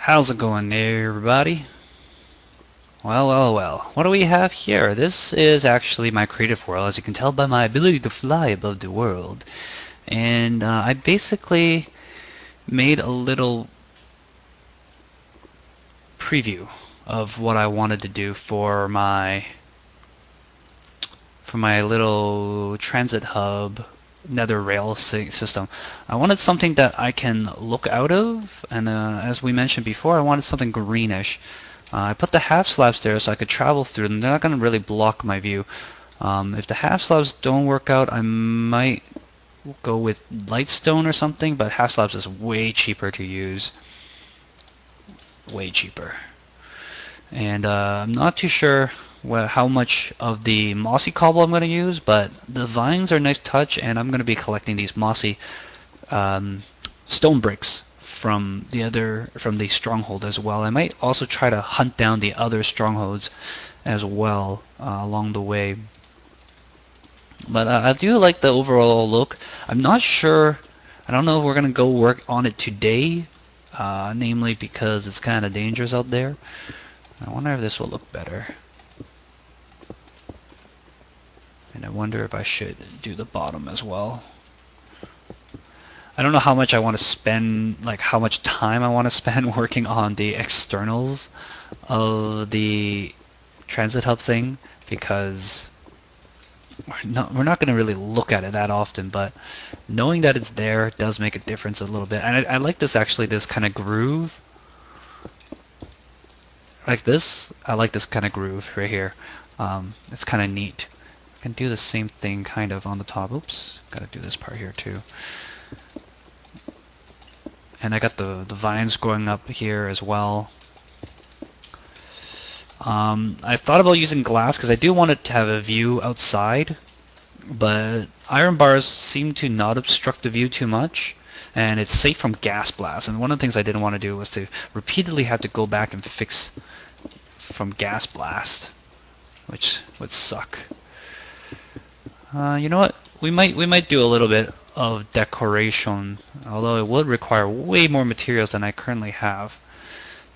How's it going there, everybody? Well. What do we have here? This is actually my creative world, as you can tell by my ability to fly above the world. And I basically made a little preview of what I wanted to do for my little transit hub nether rail system. I wanted something that I can look out of, and as we mentioned before, I wanted something greenish. I put the half slabs there so I could travel through them. They're not going to really block my view. If the half slabs don't work out, I might go with lightstone or something, but half slabs is way cheaper to use. Way cheaper. And I'm not too sure how much of the mossy cobble I'm going to use, but the vines are a nice touch, and I'm going to be collecting these mossy stone bricks from the stronghold as well. I might also try to hunt down the other strongholds as well along the way. But I do like the overall look. I'm not sure. I don't know if we're going to go work on it today, namely because it's kind of dangerous out there. I wonder if this will look better. And I wonder if I should do the bottom as well. I don't know how much I want to spend, like how much time I want to spend working on the externals of the transit hub thing, because we're not going to really look at it that often, but knowing that it's there does make a difference a little bit. And I like this, actually, this kind of groove. Like this, I like this kind of groove right here. It's kind of neat. I can do the same thing kind of on the top. Oops, gotta do this part here too. And I got the vines growing up here as well. I thought about using glass because I do want it to have a view outside, but iron bars seem to not obstruct the view too much, and it's safe from gas blast. And one of the things I didn't want to do was to repeatedly have to go back and fix from gas blast, which would suck. You know what? We might do a little bit of decoration, although it would require way more materials than I currently have.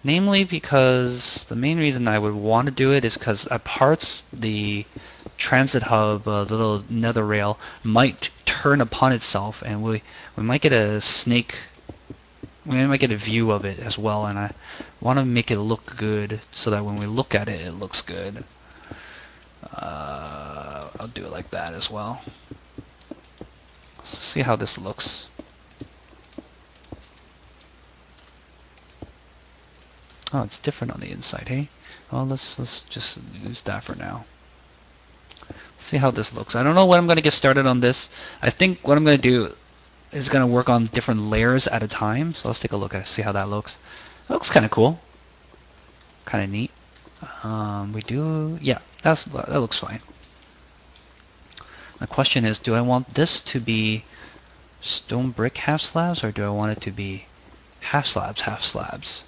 Namely because the main reason I would want to do it is because at parts the transit hub, little nether rail, might turn upon itself, and we might get a snake. We might get a view of it as well, and I want to make it look good so that when we look at it, it looks good. I'll do it like that as well. Let's see how this looks. Oh, it's different on the inside, hey? Well, let's just use that for now. See how this looks. I don't know when I'm going to get started on this. I think what I'm going to do is going to work on different layers at a time. So let's take a look at it, see how that looks. It looks kind of cool. Kind of neat. Yeah, that looks fine. The question is, do I want this to be stone brick half slabs, or do I want it to be half slabs?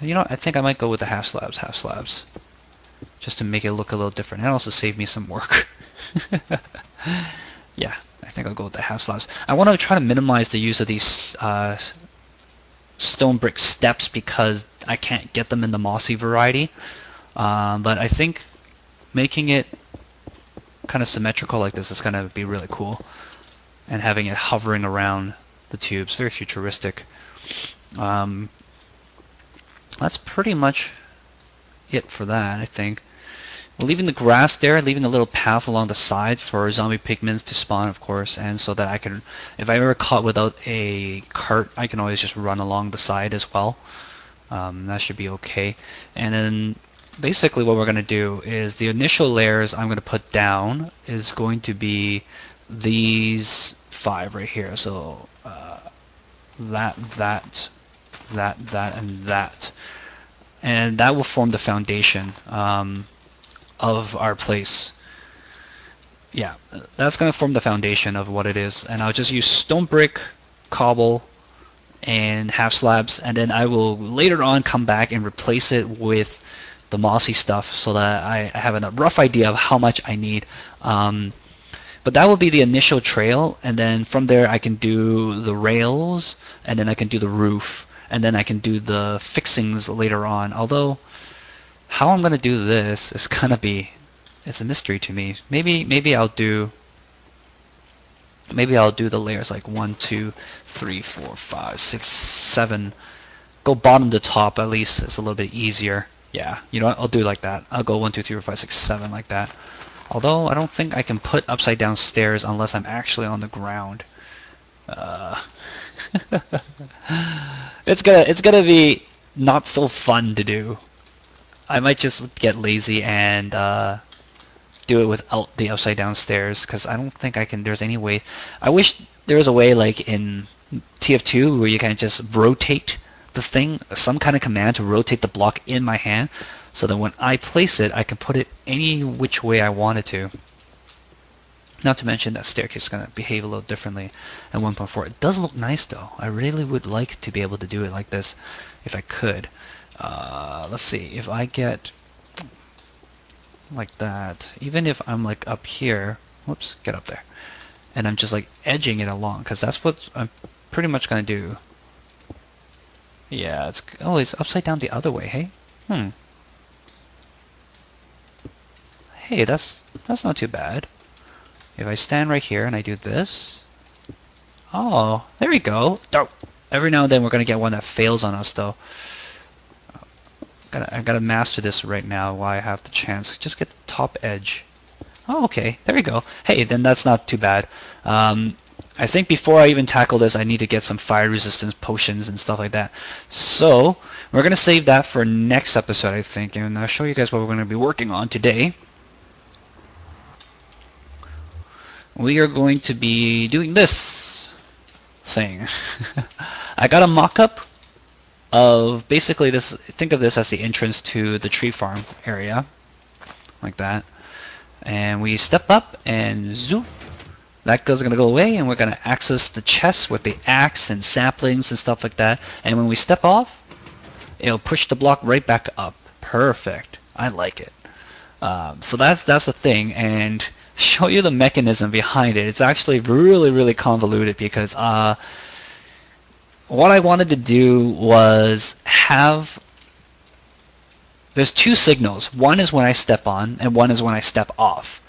You know what? I think I might go with the half slabs, just to make it look a little different, and also save me some work. Yeah, I think I'll go with the half slabs. I want to try to minimize the use of these stone brick steps because I can't get them in the mossy variety. But I think making it kind of symmetrical like this is going to be really cool, and having it hovering around the tubes, very futuristic. That's pretty much it for that, I think. Leaving the grass there, leaving a little path along the side for zombie pigments to spawn, of course, and so that I can, if I'm ever caught without a cart, I can always just run along the side as well. That should be okay. And then basically what we're going to do is the initial layers I'm going to put down is going to be these 5 right here. So that, and that. And that will form the foundation of our place. Yeah, that's going to form the foundation of what it is. And I'll just use stone brick, cobble, and half slabs, and then I will later on come back and replace it with the mossy stuff so that I have a rough idea of how much I need. But that will be the initial trail, and then from there I can do the rails, and then I can do the roof, and then I can do the fixings later on. Although, how I'm gonna do this is gonna be, it's a mystery to me. Maybe I'll do the layers like 1, 2, 3, 4, 5, 6, 7. Go bottom to top at least. It's a little bit easier. Yeah, you know what? I'll do it like that. I'll go 1, 2, 3, 4, 5, 6, 7 like that. Although I don't think I can put upside down stairs unless I'm actually on the ground. It's gonna be not so fun to do. I might just get lazy and do it without the upside down stairs, because I don't think I can. There's any way. I wish there was a way like in TF2 where you can just rotate the thing, some kind of command to rotate the block in my hand, so that when I place it, I can put it any which way I want it to. Not to mention that staircase is going to behave a little differently at 1.4. It does look nice though. I really would like to be able to do it like this if I could. Let's see, if I get like that, even if I'm like up here, whoops, get up there, and I'm just like edging it along, because that's what I'm pretty much going to do. Yeah, it's upside down the other way, hey? Hey, that's not too bad. If I stand right here and I do this, oh, there we go. Oh, every now and then we're gonna get one that fails on us though. I gotta master this right now while I have the chance. Just get the top edge. Oh, okay, there we go. Hey, then that's not too bad. I think before I even tackle this, I need to get some fire resistance potions and stuff like that. So we're gonna save that for next episode, I think, and I'll show you guys what we're gonna be working on today. We are going to be doing this thing. I got a mock-up of basically this. Think of this as the entrance to the tree farm area, like that. And we step up and zoom. That goes going to go away, and we're going to access the chest with the axe and saplings and stuff like that. And when we step off, it'll push the block right back up. Perfect. I like it. So that's the thing, and show you the mechanism behind it. It's actually really convoluted, because what I wanted to do was have, there's two signals. One is when I step on, and one is when I step off.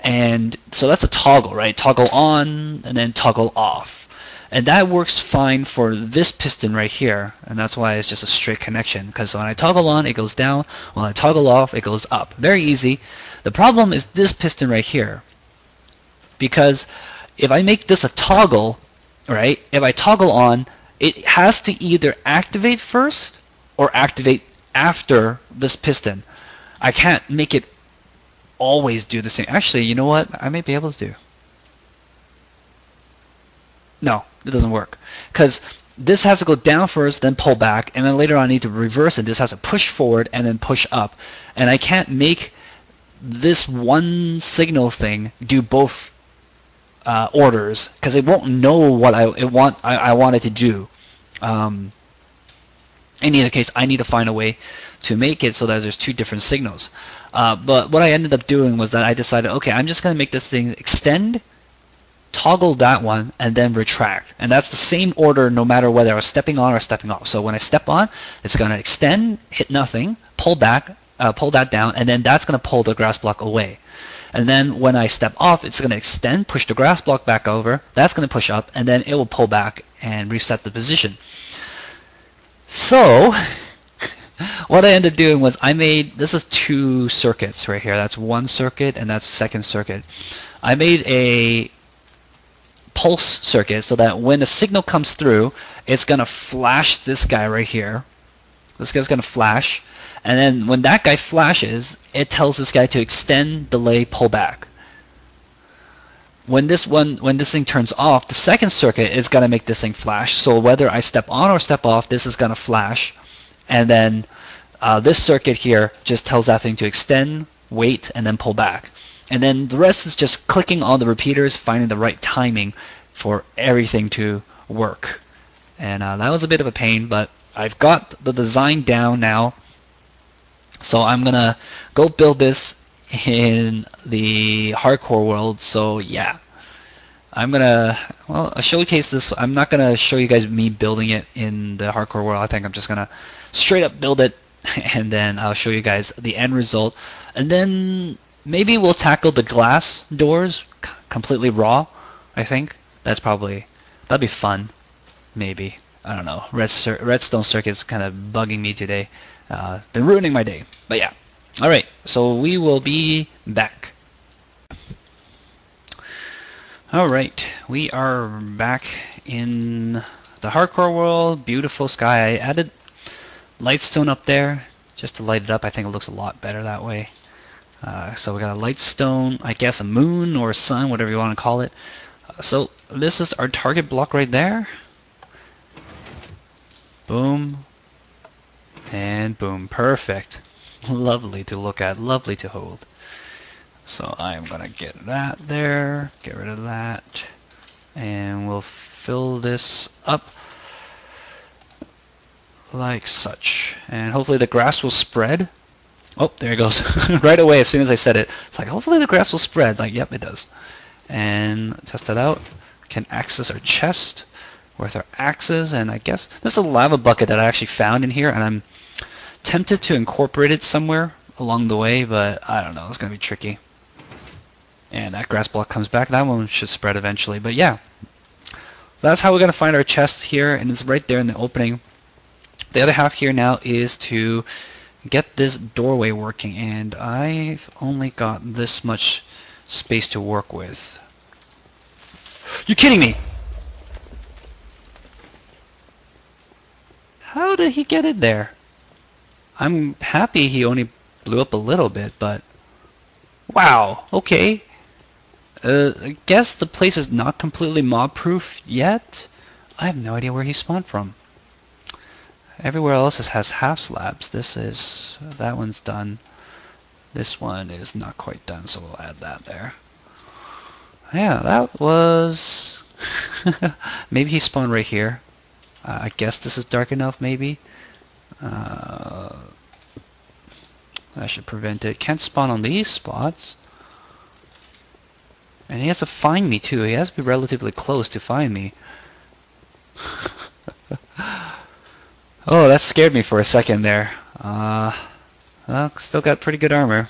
And so that's a toggle, right? Toggle on and then toggle off. And that works fine for this piston right here, and that's why it's just a straight connection, because when I toggle on, it goes down. When I toggle off, it goes up. Very easy. The problem is this piston right here, because if I make this a toggle, right, if I toggle on, it has to either activate first or activate after this piston. I can't make it always do the same. Actually, you know what? I may be able to do. No, it doesn't work, because this has to go down first, then pull back, and then later on I need to reverse it. This has to push forward and then push up, and I can't make this one signal thing do both orders, because it won't know what I want it to do. In either case, I need to find a way to make it so that there's two different signals. But what I ended up doing was that I decided, okay, I'm just going to make this thing extend, toggle that one, and then retract. And that's the same order no matter whether I was stepping on or stepping off. So when I step on, it's going to extend, hit nothing, pull back, pull that down, and then that's going to pull the grass block away. And then when I step off, it's going to extend, push the grass block back over, that's going to push up, and then it will pull back and reset the position. So what I ended up doing was I made, this is two circuits right here. That's one circuit and that's second circuit. I made a pulse circuit so that when the signal comes through, it's going to flash this guy right here. This guy's going to flash. And then when that guy flashes, it tells this guy to extend, delay, pull back. When this thing turns off, the second circuit is going to make this thing flash. So whether I step on or step off, this is going to flash. And then this circuit here just tells that thing to extend, wait, and then pull back. And then the rest is just clicking on the repeaters, finding the right timing for everything to work. And that was a bit of a pain, but I've got the design down now. So I'm going to go build this in the hardcore world. So yeah, I'm gonna, well, I'll showcase this. I'm not gonna show you guys me building it in the hardcore world. I think I'm just gonna straight up build it, and then I'll show you guys the end result. And then maybe we'll tackle the glass doors completely raw. I think that'd be fun. Maybe, I don't know. Redstone circuit's kind of bugging me today. Been ruining my day. But yeah. All right. So we will be back. Alright, we are back in the hardcore world. Beautiful sky. I added lightstone up there just to light it up. I think it looks a lot better that way. So we got a lightstone, I guess a moon or a sun, whatever you want to call it. So this is our target block right there. Boom. And boom. Perfect. Lovely to look at. Lovely to hold. So I'm going to get that there, get rid of that, and we'll fill this up like such. And hopefully the grass will spread. Oh, there it goes. Right away as soon as I said it. It's like, hopefully the grass will spread. Like, yep, it does. And test it out. Can access our chest with our axes, and I guess this is a lava bucket that I actually found in here, and I'm tempted to incorporate it somewhere along the way, but I don't know. It's going to be tricky. And that grass block comes back. That one should spread eventually. But yeah, that's how we're going to find our chest here. And it's right there in the opening. The other half here now is to get this doorway working. And I've only got this much space to work with. You're kidding me! How did he get in there? I'm happy he only blew up a little bit, but... Wow, okay. I guess the place is not completely mob-proof yet. I have no idea where he spawned from. Everywhere else has half slabs. That one's done. This one is not quite done, so we'll add that there. Yeah, that was... Maybe he spawned right here. I guess this is dark enough, maybe. That should prevent it. Can't spawn on these spots. And he has to find me too. He has to be relatively close to find me. Oh, that scared me for a second there. Well, still got pretty good armor.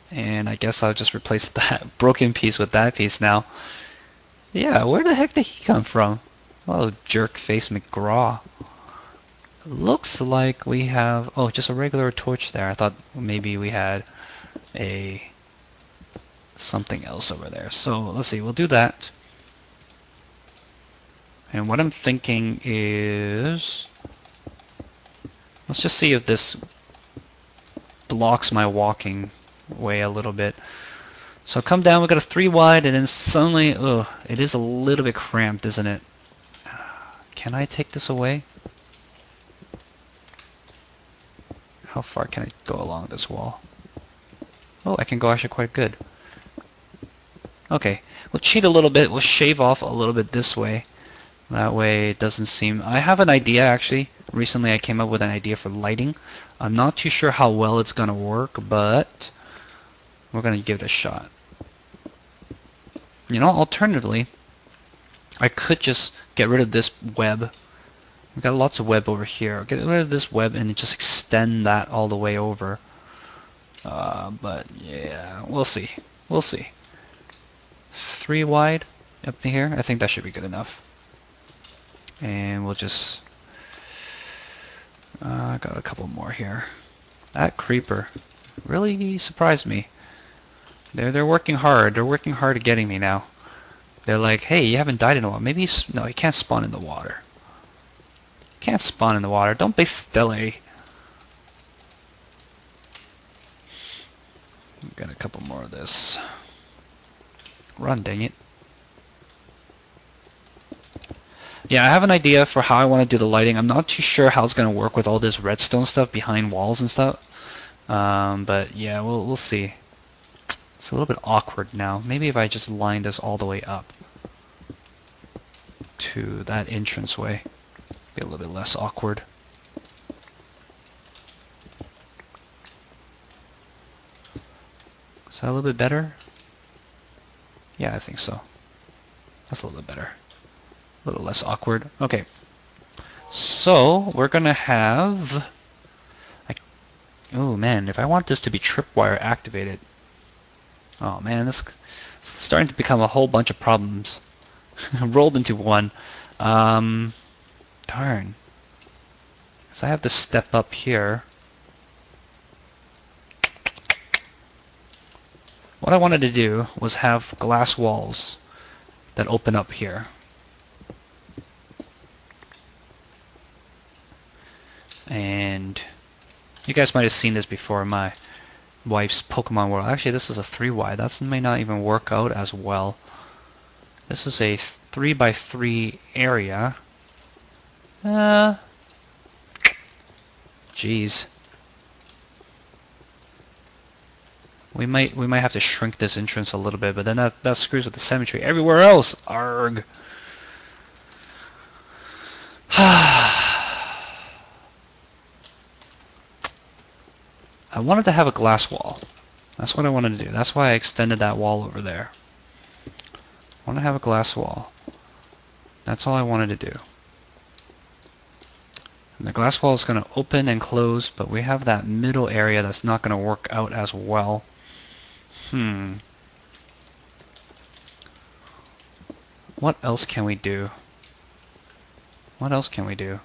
And I guess I'll just replace that broken piece with that piece now. Yeah, where the heck did he come from? Oh, jerk face McGraw. Looks like we have... Oh, just a regular torch there. I thought maybe we had something else over there. So let's see, we'll do that. And what I'm thinking is, let's just see if this blocks my walking way a little bit. So come down, we've got a 3 wide, and then suddenly, it is a little bit cramped, isn't it? Can I take this away? How far can I go along this wall? Oh, I can go actually quite good. Okay, we'll cheat a little bit. We'll shave off a little bit this way. That way it doesn't seem... I have an idea, actually. Recently I came up with an idea for lighting. I'm not too sure how well it's going to work, but we're going to give it a shot. You know, alternatively, I could just get rid of this web. We've got lots of web over here. Get rid of this web and just extend that all the way over. But yeah, we'll see. We'll see. 3 wide up here. I think that should be good enough. And we'll just... got a couple more here. That creeper really surprised me. They're working hard. They're working hard at getting me now. They're like, hey, you haven't died in a while. Maybe no, you can't spawn in the water. You can't spawn in the water. Don't be silly. Got a couple more of this. Run, dang it. Yeah, I have an idea for how I want to do the lighting. I'm not too sure how it's going to work with all this redstone stuff behind walls and stuff. But yeah, we'll see. It's a little bit awkward now. Maybe if I just line this all the way up to that entranceway, be a little bit less awkward. Is that a little bit better? Yeah, I think so. That's a little bit better. A little less awkward. Okay. So, we're going to have... Oh man, if I want this to be tripwire activated... Oh man, this is starting to become a whole bunch of problems. Rolled into one. Darn. So I have to step up here. What I wanted to do was have glass walls that open up here. And you guys might have seen this before in my wife's Pokemon World. Actually, this is a 3 wide. That may not even work out as well. This is a 3x3 area. Jeez. We might have to shrink this entrance a little bit, but then that screws with the symmetry everywhere else. Arg. I wanted to have a glass wall. That's what I wanted to do. That's why I extended that wall over there. I want to have a glass wall. That's all I wanted to do. And the glass wall is going to open and close, but we have that middle area that's not going to work out as well. What else can we do? What else can we do?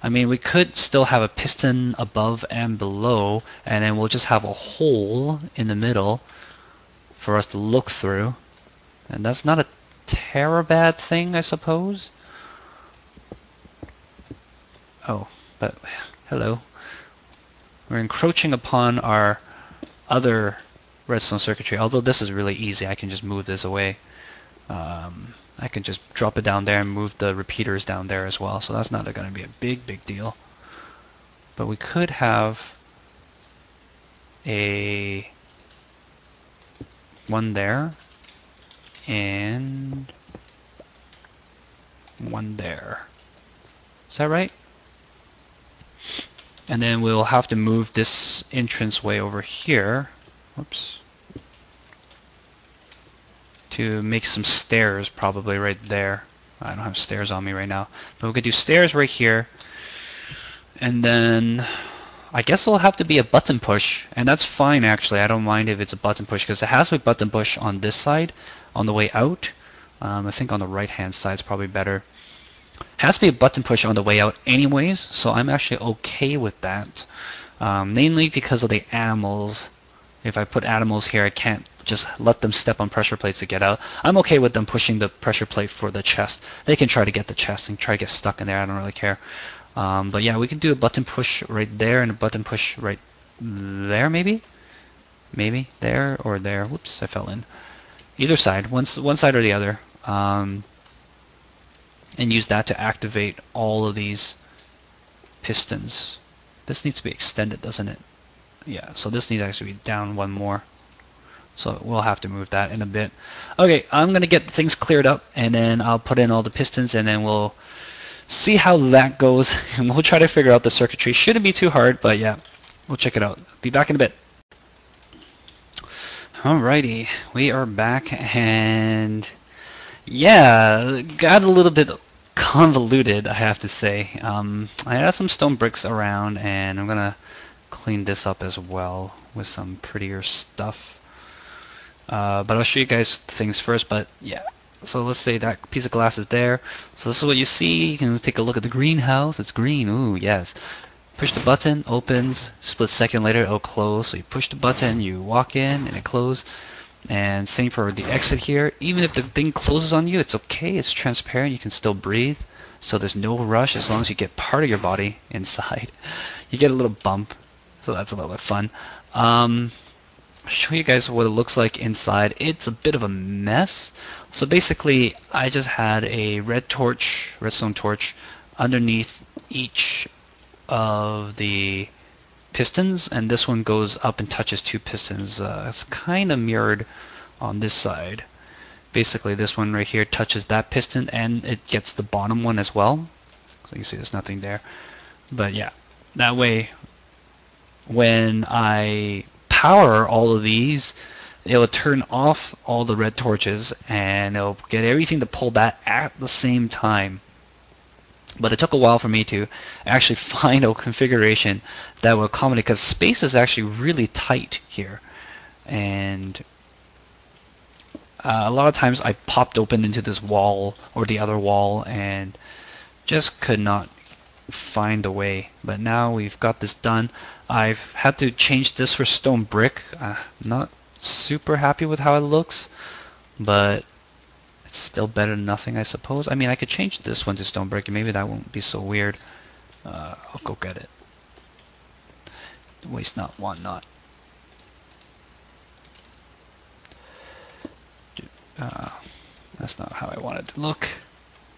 I mean, we could still have a piston above and below, and then we'll just have a hole in the middle for us to look through. And that's not a bad thing, I suppose. Oh, but hello. We're encroaching upon our other redstone circuitry. Although this is really easy, I can just move this away. I can just drop it down there and move the repeaters down there as well. So that's not going to be a big deal. But we could have a one there and one there. Is that right? And then we'll have to move this entranceway over here. Whoops. To make some stairs probably right there. I don't have stairs on me right now. But we could do stairs right here. And then I guess it'll have to be a button push. And that's fine actually. I don't mind if it's a button push because it has a button push on this side on the way out. I think on the right hand side is probably better. Has to be a button push on the way out anyways, so I'm actually okay with that. Mainly because of the animals. If I put animals here, I can't just let them step on pressure plates to get out. I'm okay with them pushing the pressure plate for the chest. They can try to get the chest and try to get stuck in there. I don't really care. But yeah, we can do a button push right there and a button push right there maybe? Maybe there or there. Whoops, I fell in. Either side, one side or the other. And use that to activate all of these pistons. This needs to be extended, doesn't it? Yeah, so this needs to actually be down one more. So we'll have to move that in a bit. Okay, I'm going to get things cleared up, and then I'll put in all the pistons, and then we'll see how that goes, and we'll try to figure out the circuitry. Shouldn't be too hard, but yeah, we'll check it out. Be back in a bit. Alrighty, we are back, and yeah, got a little bit convoluted, I have to say. I have some stone bricks around, and I'm going to clean this up as well with some prettier stuff. But I'll show you guys things first, but yeah. So let's say that piece of glass is there. So this is what you see. You can take a look at the greenhouse. It's green. Ooh, yes. Push the button, opens. Split second later, it'll close. So you push the button, you walk in, and it closes. And same for the exit here. Even if the thing closes on you, it's okay. It's transparent. You can still breathe. So there's no rush as long as you get part of your body inside. You get a little bump. So that's a little bit fun. I'll show you guys what it looks like inside. It's a bit of a mess. So basically, I just had a redstone torch, underneath each of the pistons, and this one goes up and touches two pistons. It's kind of mirrored on this side. Basically, this one right here touches that piston, and it gets the bottom one as well. So you can see there's nothing there. But yeah, that way, when I power all of these, it will turn off all the red torches and it'll get everything to pull that at the same time. But it took a while for me to actually find a configuration that will accommodate, because space is actually really tight here. And a lot of times I popped open into this wall or the other wall and just could not find a way. But now we've got this done. I've had to change this for stone brick. I'm not super happy with how it looks, but it's still better than nothing, I suppose. I mean, I could change this one to stone brick, and maybe that won't be so weird. I'll go get it. Waste not, want not. That's not how I want it to look.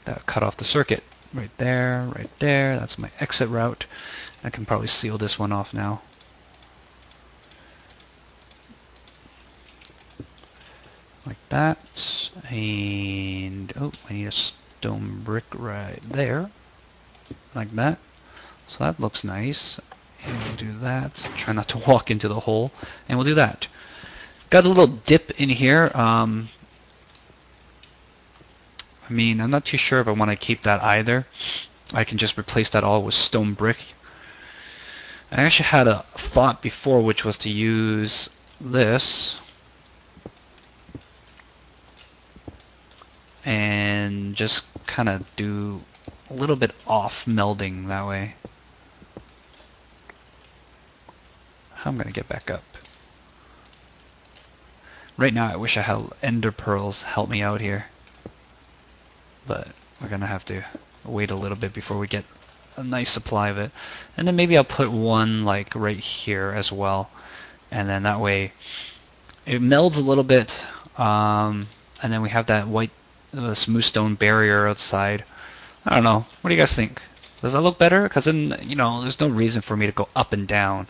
That cut off the circuit. Right there, right there. That's my exit route. I can probably seal this one off now. Like that. And oh, I need a stone brick right there. Like that. So that looks nice. And we'll do that. Try not to walk into the hole. And we'll do that. Got a little dip in here. I mean, I'm not too sure if I want to keep that either. I can just replace that all with stone brick. I actually had a thought before, which was to use this and just kind of do a little bit off melding that way. How am I going to get back up? Right now I wish I had ender pearls help me out here, but we're going to have to wait a little bit before we get a nice supply of it. And then maybe I'll put one like right here as well, and then that way it melds a little bit, and then we have that white smooth stone barrier outside. I don't know, what do you guys think? Does that look better? Because then, you know, there's no reason for me to go up and down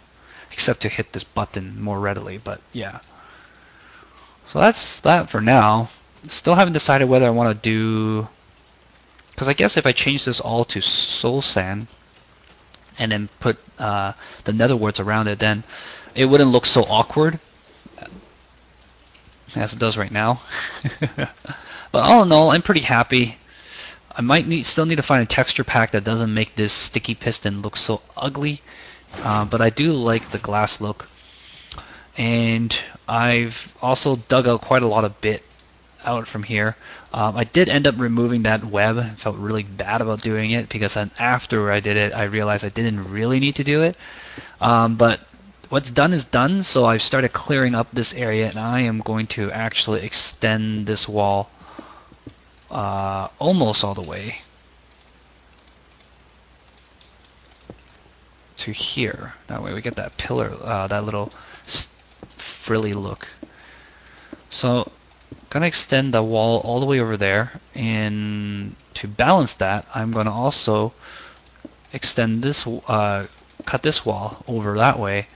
except to hit this button more readily. But yeah, so that's that for now. Still haven't decided whether I want to do, because I guess if I change this all to soul sand and then put the nether warts around it, then it wouldn't look so awkward as it does right now. But all in all, I'm pretty happy. I might still need to find a texture pack that doesn't make this sticky piston look so ugly, but I do like the glass look. And I've also dug out quite a lot of bit out from here. I did end up removing that web. I felt really bad about doing it, because then after I did it, I realized I didn't really need to do it. But what's done is done, so I've started clearing up this area, and I am going to actually extend this wall almost all the way to here. That way we get that pillar, that little frilly look. So gonna extend the wall all the way over there, and to balance that, I'm gonna also extend this, cut this wall over that way.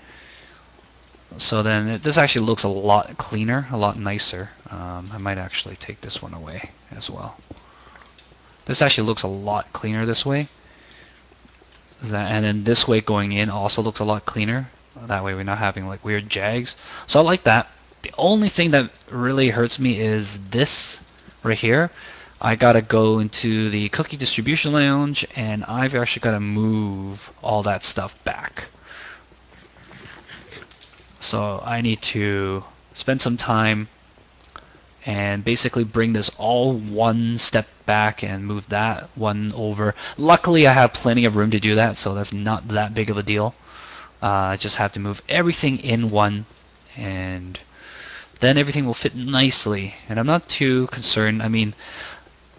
So then this actually looks a lot cleaner, a lot nicer. I might actually take this one away as well. This actually looks a lot cleaner this way. And then this way going in also looks a lot cleaner. That way we're not having like weird jags. So I like that. The only thing that really hurts me is this right here. I gotta go into the cookie distribution lounge, and I've actually gotta move all that stuff back. So I need to spend some time and basically bring this all one step back and move that one over. Luckily I have plenty of room to do that, so that's not that big of a deal. I just have to move everything in one, and then everything will fit nicely. And I'm not too concerned. I mean,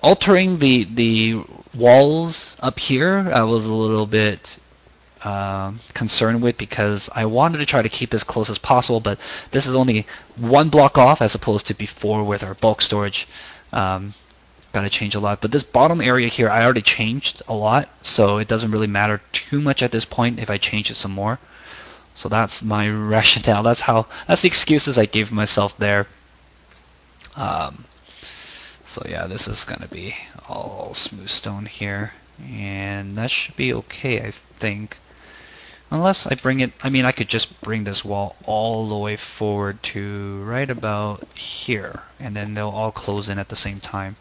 altering the walls up here, I was a little bit concerned with, because I wanted to try to keep as close as possible, but this is only one block off as opposed to before with our bulk storage. Gotta change a lot, but this bottom area here I already changed a lot, so it doesn't really matter too much at this point if I change it some more. So that's my rationale. That's the excuses I gave myself there. So yeah, this is gonna be all smooth stone here, and that should be okay, I think. Unless I bring it, I mean, I could just bring this wall all the way forward to right about here, and then they'll all close in at the same time.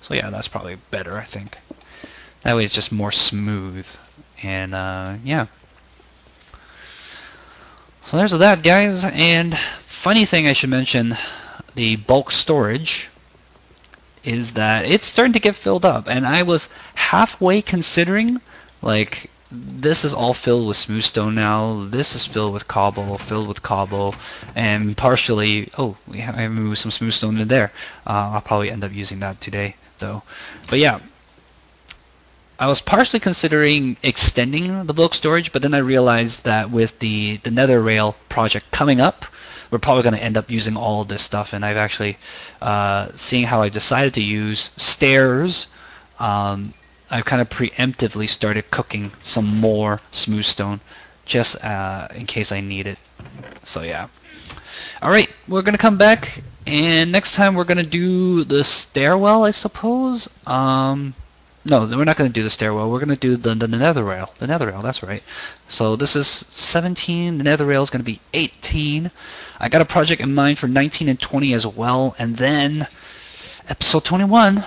So yeah, that's probably better, I think. That way it's just more smooth. And yeah. So there's that, guys. And funny thing I should mention, the bulk storage is that it's starting to get filled up, and I was halfway considering, like, this is all filled with smooth stone now, this is filled with cobble, and partially, oh, I moved some smooth stone in there. I'll probably end up using that today, though. But yeah, I was partially considering extending the bulk storage, but then I realized that with the nether rail project coming up, we're probably going to end up using all of this stuff, and I've actually, seeing how I decided to use stairs, I've kind of preemptively started cooking some more smooth stone, just in case I need it. So yeah. Alright, we're going to come back, and next time we're going to do the stairwell, I suppose. No, we're not going to do the stairwell. We're going to do the nether rail. The nether rail, that's right. So this is 17. The nether rail is going to be 18. I got a project in mind for 19 and 20 as well. And then episode 21,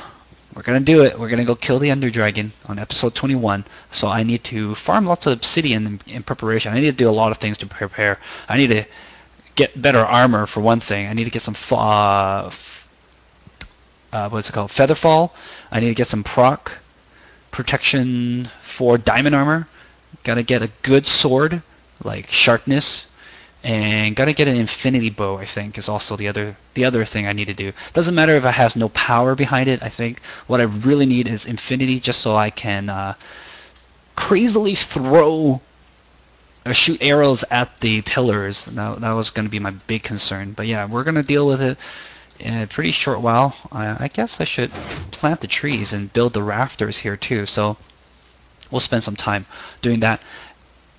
we're going to do it. We're going to go kill the Ender Dragon on episode 21. So I need to farm lots of obsidian in preparation. I need to do a lot of things to prepare. I need to get better armor for one thing. I need to get some what's it called? Featherfall. I need to get some protection for diamond armor. Gotta get a good sword, like sharpness, and gotta get an infinity bow, I think, is also the other thing I need to do. Doesn't matter if it has no power behind it. I think what I really need is infinity, just so I can crazily throw or shoot arrows at the pillars. That was going to be my big concern. But yeah, we're going to deal with it in a pretty short while. I guess I should plant the trees and build the rafters here too, so we'll spend some time doing that.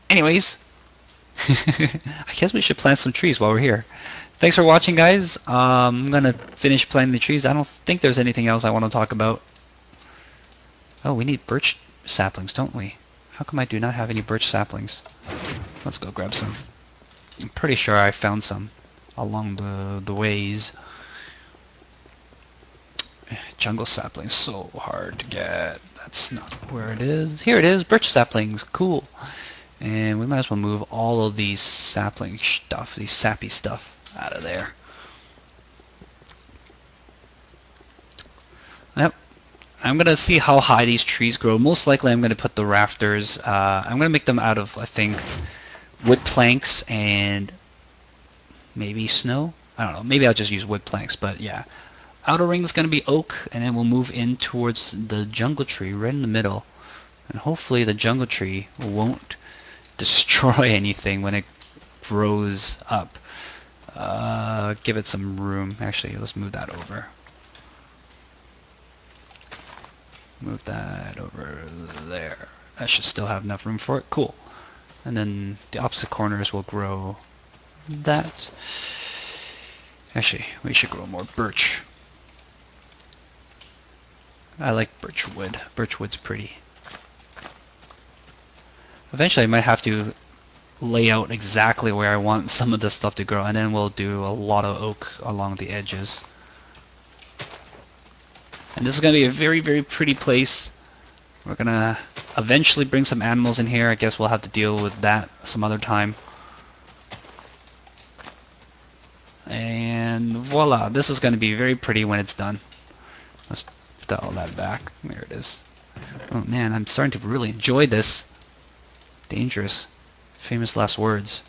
Anyways, I guess we should plant some trees while we're here. Thanks for watching, guys. I'm going to finish planting the trees. I don't think there's anything else I want to talk about. Oh, we need birch saplings, don't we? How come I do not have any birch saplings? Let's go grab some. I'm pretty sure I found some along the ways. Jungle saplings, so hard to get. That's not where it is. Here it is, birch saplings, cool. And we might as well move all of these sapling stuff, these sappy stuff, out of there. Yep. I'm going to see how high these trees grow. Most likely I'm going to put the rafters, I'm going to make them out of, I think, wood planks and maybe snow. I don't know, maybe I'll just use wood planks, but yeah. Outer ring is going to be oak, and then we'll move in towards the jungle tree right in the middle. And hopefully the jungle tree won't destroy anything when it grows up. Give it some room. Actually, let's move that over. Move that over there. That should still have enough room for it. Cool. And then the opposite corners will grow that. Actually, we should grow more birch. I like birchwood. Birchwood's pretty. Eventually I might have to lay out exactly where I want some of this stuff to grow, and then we'll do a lot of oak along the edges. And this is going to be a very, very pretty place. We're going to eventually bring some animals in here. I guess we'll have to deal with that some other time. And voila, this is going to be very pretty when it's done. Let's put all that back. There it is. Oh man, I'm starting to really enjoy this. Dangerous. Famous last words.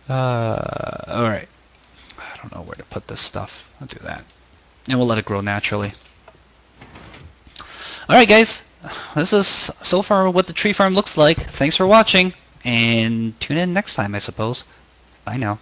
Alright. I don't know where to put this stuff. I'll do that. And we'll let it grow naturally. Alright guys, this is so far what the tree farm looks like. Thanks for watching, and tune in next time, I suppose. Bye now.